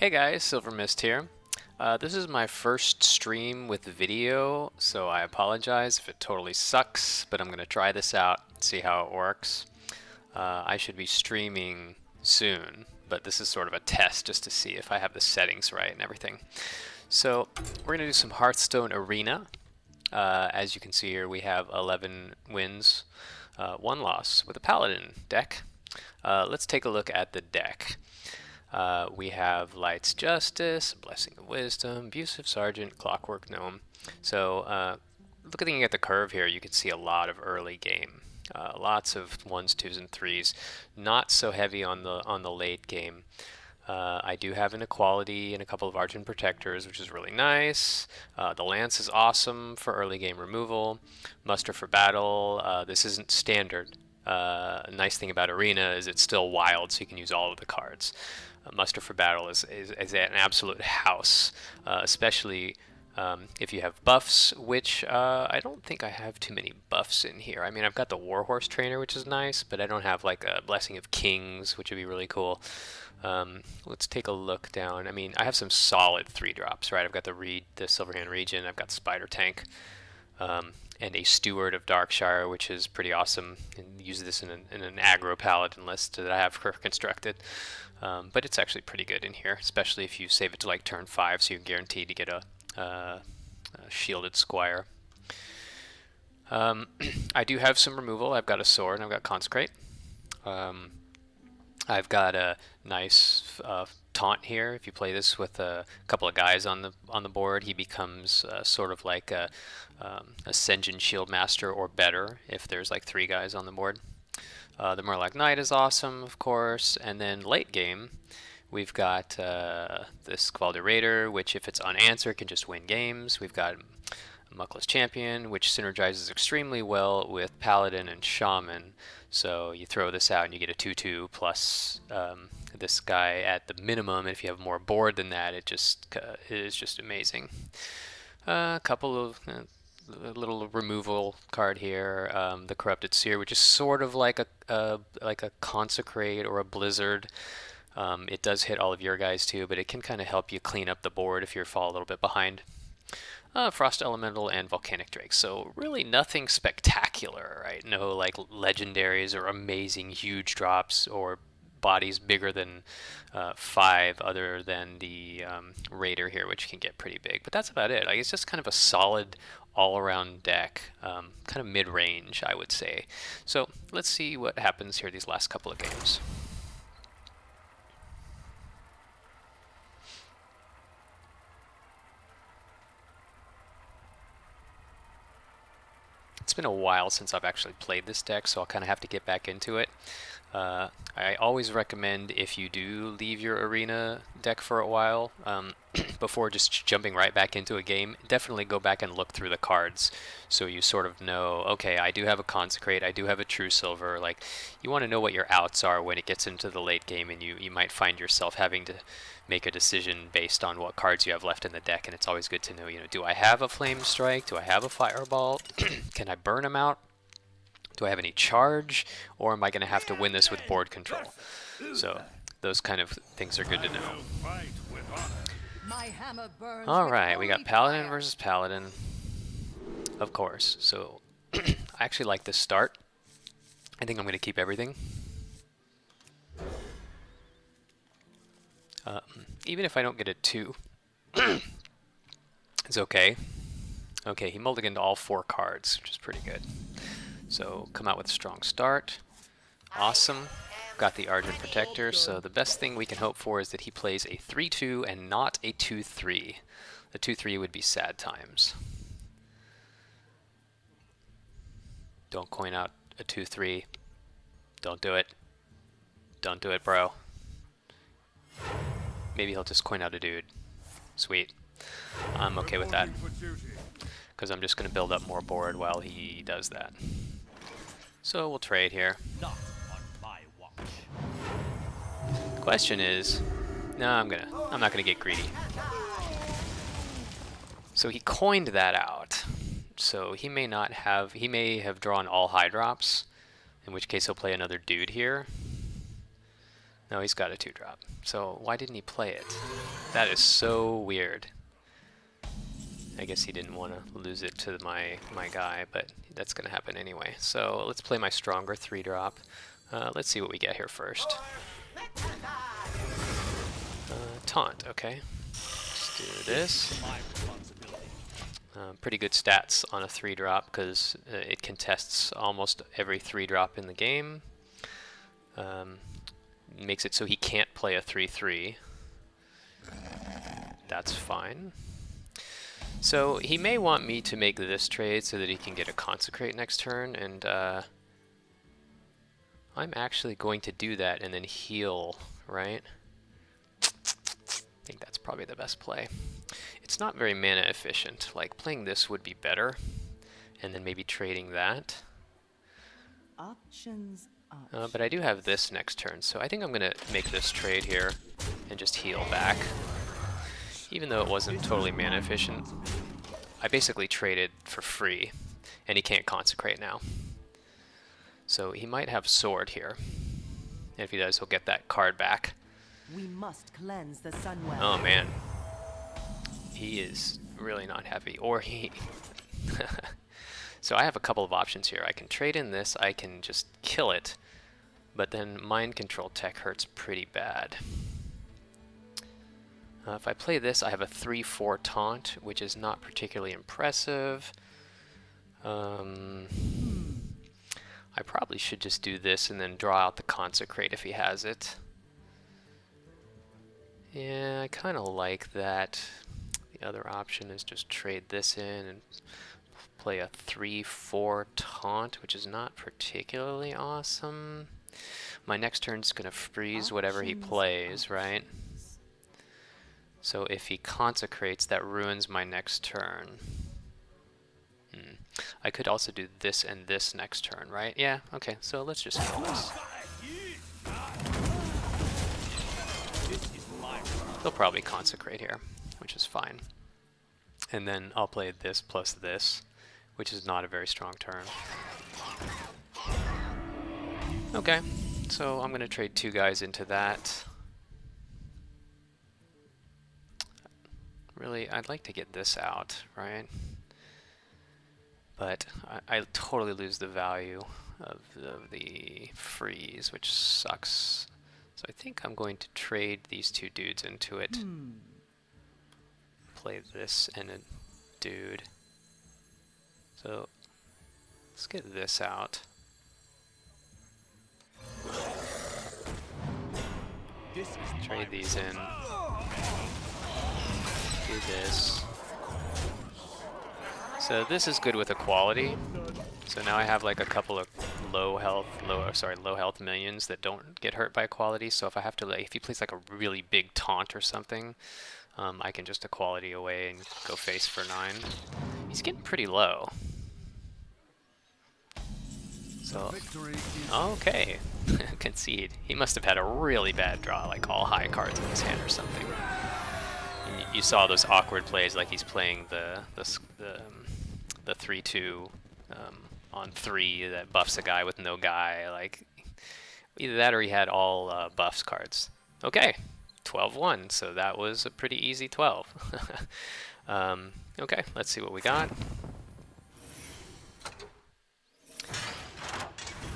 Hey guys, Silver Mist here. This is my first stream with video, so I apologize if it totally sucks, but I'm going to try this out, see how it works. I should be streaming soon, but this is sort of a test just to see if I have the settings right and everything. So we're going to do some Hearthstone Arena. As you can see here, we have 11 wins, 1 loss with a Paladin deck. Let's take a look at the deck. We have Light's Justice, Blessing of Wisdom, Abusive Sergeant, Clockwork Gnome. So looking at the curve here, you can see a lot of early game. Lots of 1s, 2s, and 3s. Not so heavy on the late game. I do have an Equality and a couple of Argent Protectors, which is really nice. The Lance is awesome for early game removal. Muster for Battle. This isn't standard. A nice thing about Arena is it's still wild, so you can use all of the cards. Muster for Battle is an absolute house, especially if you have buffs, which I don't think I have too many buffs in here. I mean, I've got the Warhorse Trainer, which is nice, but I don't have like a Blessing of Kings, which would be really cool. Let's take a look down. I mean, I have some solid 3-drops, right? I've got the Silverhand Regent, I've got Spider Tank, and a Steward of Darkshire, which is pretty awesome. And use this in an aggro Paladin list that I have constructed. But it's actually pretty good in here, especially if you save it to like turn 5, so you're guaranteed to get a Shielded Squire. I do have some removal. I've got a Sword and I've got Consecrate. I've got a nice taunt here. If you play this with a couple of guys on the board, he becomes sort of like a Ascension Shield Master or better if there's like 3 guys on the board. The Murloc Knight is awesome, of course, and then late game we've got this Quality Raider, which if it's unanswered can just win games. We've got Muckless Champion, which synergizes extremely well with Paladin and Shaman. So you throw this out and you get a 2/2 plus this guy at the minimum. And if you have more board than that, it is just amazing. A couple of a little removal card here, the Corrupted Seer, which is sort of like a Consecrate or a Blizzard. It does hit all of your guys too, but it can kind of help you clean up the board if you fall a little bit behind. Frost Elemental and Volcanic Drake. So really nothing spectacular, right? No like legendaries or amazing huge drops or bodies bigger than 5 other than the Raider here, which can get pretty big. But that's about it. Like, it's just kind of a solid all-around deck, kind of mid-range, I would say. So let's see what happens here these last couple of games. It's been a while since I've actually played this deck, so I'll kind of have to get back into it. I always recommend, if you do leave your Arena deck for a while, before just jumping right back into a game, definitely go back and look through the cards so you sort of know, okay, I do have a Consecrate, I do have a True Silver. Like, you want to know what your outs are when it gets into the late game, and you might find yourself having to make a decision based on what cards you have left in the deck, and it's always good to know, do I have a Flame Strike? Do I have a Fireball? Can I burn them out? Do I have any charge, or am I going to have to win this with board control? So those kind of things are good to know. Alright, we got Paladin versus Paladin, of course. So I actually like this start. I think I'm going to keep everything. Even if I don't get a 2, it's okay. Okay, he mulliganed all 4 cards, which is pretty good. So come out with a strong start. Awesome. Got the Argent Protector, so the best thing we can hope for is that he plays a 3/2 and not a 2/3. The 2/3 would be sad times. Don't coin out a 2/3. Don't do it. Don't do it, bro. Maybe he'll just coin out a dude. Sweet. I'm okay with that, because I'm just going to build up more board while he does that. So we'll trade here. Question is, no, I'm not gonna get greedy. So he coined that out. So he may have drawn all high drops, in which case he'll play another dude here. No, he's got a 2-drop. So why didn't he play it? That is so weird. I guess he didn't want to lose it to my guy, but that's going to happen anyway. So let's play my stronger 3-drop. Let's see what we get here first. Taunt, okay. Let's do this. Pretty good stats on a 3-drop because it contests almost every 3-drop in the game. Makes it so he can't play a 3/3. That's fine. So he may want me to make this trade so that he can get a Consecrate next turn, and I'm actually going to do that and then heal, right? I think that's probably the best play. It's not very mana efficient. Like, playing this would be better, and then maybe trading that. Options. But I do have this next turn, so I think I'm going to make this trade here and just heal back. Even though it wasn't totally mana efficient, I basically traded for free, and he can't Consecrate now. So he might have Sword here. And if he does, he'll get that card back. We must cleanse the Sunwell. Oh man. He is really not happy. Or he... So I have a couple of options here. I can trade in this, I can just kill it, but then Mind Control Tech hurts pretty bad. If I play this, I have a 3/4 taunt, which is not particularly impressive. I probably should just do this and then draw out the Consecrate if he has it. Yeah, I kind of like that. The other option is just trade this in and play a 3/4 taunt, which is not particularly awesome. My next turn's going to freeze whatever he plays, right? So if he Consecrates, that ruins my next turn. I could also do this and this next turn, right? Yeah, okay, so let's just kill this. He'll probably Consecrate here, which is fine. And then I'll play this plus this, which is not a very strong turn. Okay, so I'm going to trade 2 guys into that. Really, I'd like to get this out, right? But I totally lose the value of the freeze, which sucks. So I think I'm going to trade these 2 dudes into it. Play this and a dude. So let's get this out. Trade these in. Do this. So this is good with equality. So now I have like a couple of low health minions that don't get hurt by equality. So if I have to, like, if he plays like a really big taunt or something, I can just equality away and go face for 9. He's getting pretty low. So, okay, concede. He must have had a really bad draw, like all high cards in his hand or something. And you saw those awkward plays, like he's playing the 3/2 on 3 that buffs a guy with no guy. Like either that or he had all buffs cards. Okay, 12-1. So that was a pretty easy 12. Okay, let's see what we got.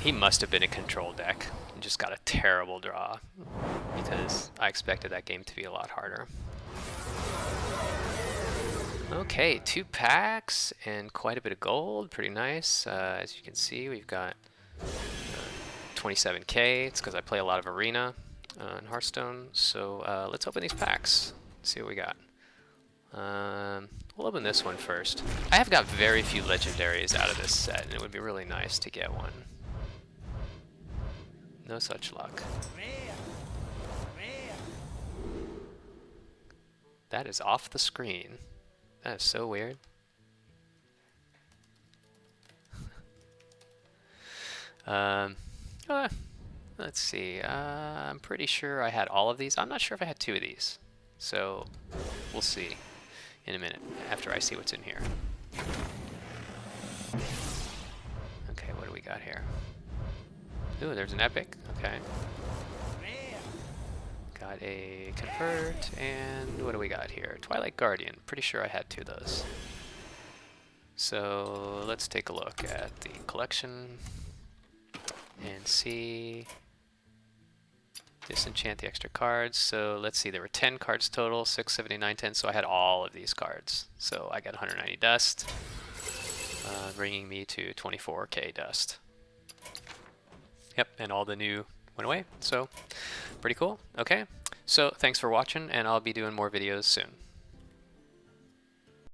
He must have been a control deck and just got a terrible draw because I expected that game to be a lot harder. Okay, 2 packs and quite a bit of gold, pretty nice. As you can see, we've got 27k. It's because I play a lot of Arena in Hearthstone. So let's open these packs, see what we got. We'll open this one first. I have got very few legendaries out of this set, and it would be really nice to get one. No such luck. That is off the screen. That is so weird. Let's see. I'm pretty sure I had all of these. I'm not sure if I had 2 of these. So we'll see in a minute after I see what's in here. Okay, what do we got here? Ooh, there's an epic. Okay. Got a Convert, and what do we got here? Twilight Guardian. Pretty sure I had 2 of those. So let's take a look at the collection and see. Disenchant the extra cards. So let's see, there were 10 cards total, 6, 79, 10. So I had all of these cards. So I got 190 dust, bringing me to 24k dust. Yep, and all the new went away. So pretty cool. Okay, so thanks for watching, and I'll be doing more videos soon.